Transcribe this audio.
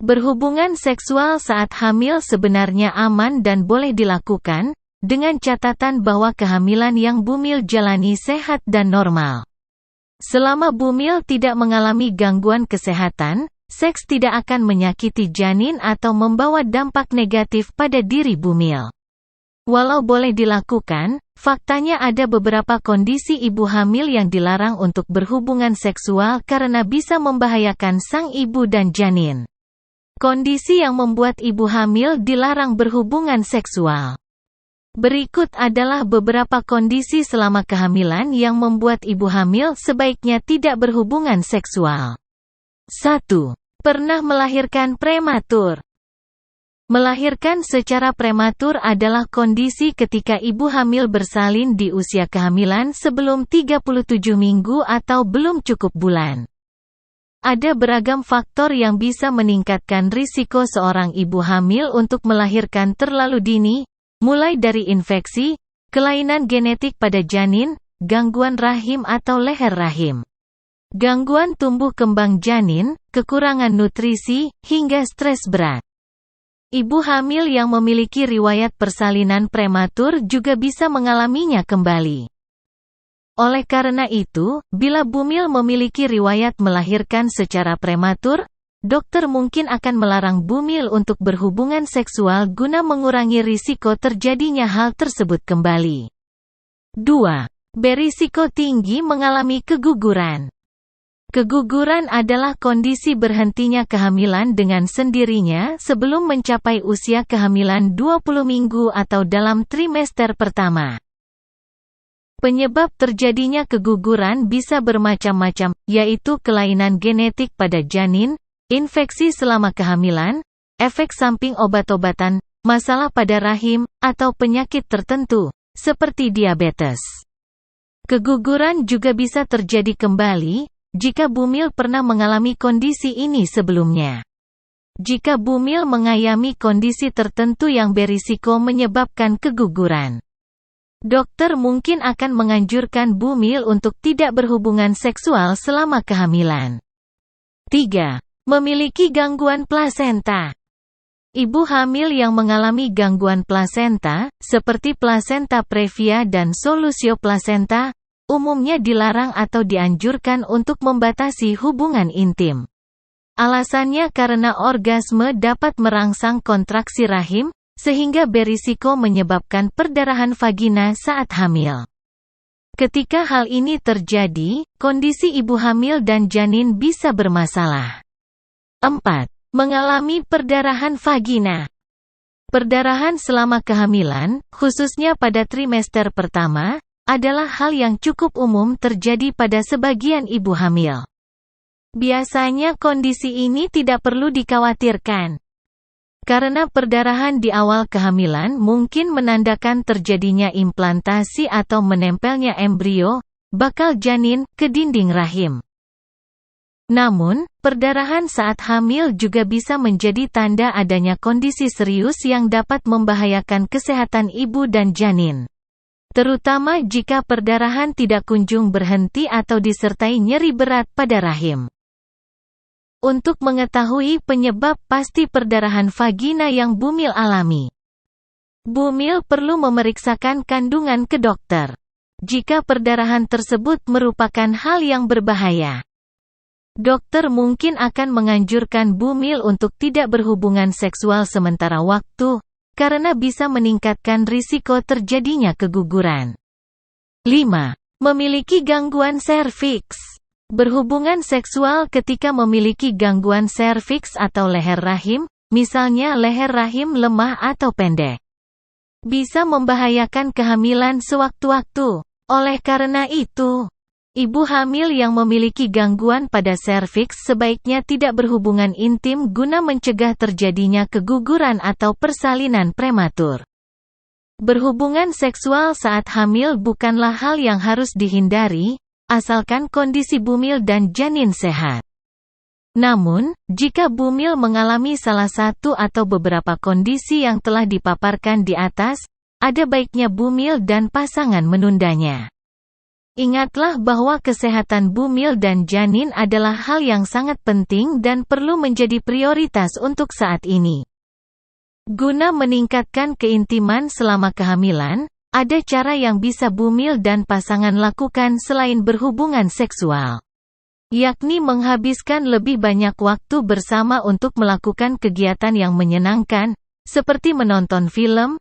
Berhubungan seksual saat hamil sebenarnya aman dan boleh dilakukan, dengan catatan bahwa kehamilan yang Bumil jalani sehat dan normal. Selama Bumil tidak mengalami gangguan kesehatan, seks tidak akan menyakiti janin atau membawa dampak negatif pada diri Bumil. Walau boleh dilakukan, faktanya ada beberapa kondisi ibu hamil yang dilarang untuk berhubungan seksual karena bisa membahayakan sang ibu dan janin. Kondisi yang membuat ibu hamil dilarang berhubungan seksual. Berikut adalah beberapa kondisi selama kehamilan yang membuat ibu hamil sebaiknya tidak berhubungan seksual. 1. Pernah melahirkan prematur. Melahirkan secara prematur adalah kondisi ketika ibu hamil bersalin di usia kehamilan sebelum 37 minggu atau belum cukup bulan. Ada beragam faktor yang bisa meningkatkan risiko seorang ibu hamil untuk melahirkan terlalu dini, mulai dari infeksi, kelainan genetik pada janin, gangguan rahim atau leher rahim, gangguan tumbuh kembang janin, kekurangan nutrisi, hingga stres berat. Ibu hamil yang memiliki riwayat persalinan prematur juga bisa mengalaminya kembali. Oleh karena itu, bila Bumil memiliki riwayat melahirkan secara prematur, dokter mungkin akan melarang Bumil untuk berhubungan seksual guna mengurangi risiko terjadinya hal tersebut kembali. 2. Berisiko tinggi mengalami keguguran. Keguguran adalah kondisi berhentinya kehamilan dengan sendirinya sebelum mencapai usia kehamilan 20 minggu atau dalam trimester pertama. Penyebab terjadinya keguguran bisa bermacam-macam, yaitu kelainan genetik pada janin, infeksi selama kehamilan, efek samping obat-obatan, masalah pada rahim, atau penyakit tertentu, seperti diabetes. Keguguran juga bisa terjadi kembali jika Bumil pernah mengalami kondisi ini sebelumnya. Jika Bumil mengalami kondisi tertentu yang berisiko menyebabkan keguguran, dokter mungkin akan menganjurkan Bumil untuk tidak berhubungan seksual selama kehamilan. 3. Memiliki gangguan plasenta. Ibu hamil yang mengalami gangguan plasenta, seperti plasenta previa dan solusio plasenta, umumnya dilarang atau dianjurkan untuk membatasi hubungan intim. Alasannya karena orgasme dapat merangsang kontraksi rahim, sehingga berisiko menyebabkan perdarahan vagina saat hamil. Ketika hal ini terjadi, kondisi ibu hamil dan janin bisa bermasalah. 4. Mengalami perdarahan vagina. Perdarahan selama kehamilan, khususnya pada trimester pertama, adalah hal yang cukup umum terjadi pada sebagian ibu hamil. Biasanya kondisi ini tidak perlu dikhawatirkan. Karena perdarahan di awal kehamilan mungkin menandakan terjadinya implantasi atau menempelnya embrio, bakal janin, ke dinding rahim. Namun, perdarahan saat hamil juga bisa menjadi tanda adanya kondisi serius yang dapat membahayakan kesehatan ibu dan janin. Terutama jika perdarahan tidak kunjung berhenti atau disertai nyeri berat pada rahim. Untuk mengetahui penyebab pasti perdarahan vagina yang Bumil alami, Bumil perlu memeriksakan kandungan ke dokter. Jika perdarahan tersebut merupakan hal yang berbahaya, dokter mungkin akan menganjurkan Bumil untuk tidak berhubungan seksual sementara waktu, karena bisa meningkatkan risiko terjadinya keguguran. 5. Memiliki gangguan serviks. Berhubungan seksual ketika memiliki gangguan serviks atau leher rahim, misalnya leher rahim lemah atau pendek, bisa membahayakan kehamilan sewaktu-waktu. Oleh karena itu, ibu hamil yang memiliki gangguan pada serviks sebaiknya tidak berhubungan intim guna mencegah terjadinya keguguran atau persalinan prematur. Berhubungan seksual saat hamil bukanlah hal yang harus dihindari, asalkan kondisi Bumil dan janin sehat. Namun, jika Bumil mengalami salah satu atau beberapa kondisi yang telah dipaparkan di atas, ada baiknya Bumil dan pasangan menundanya. Ingatlah bahwa kesehatan bumil dan janin adalah hal yang sangat penting dan perlu menjadi prioritas untuk saat ini. Guna meningkatkan keintiman selama kehamilan, ada cara yang bisa bumil dan pasangan lakukan selain berhubungan seksual, yakni menghabiskan lebih banyak waktu bersama untuk melakukan kegiatan yang menyenangkan, seperti menonton film,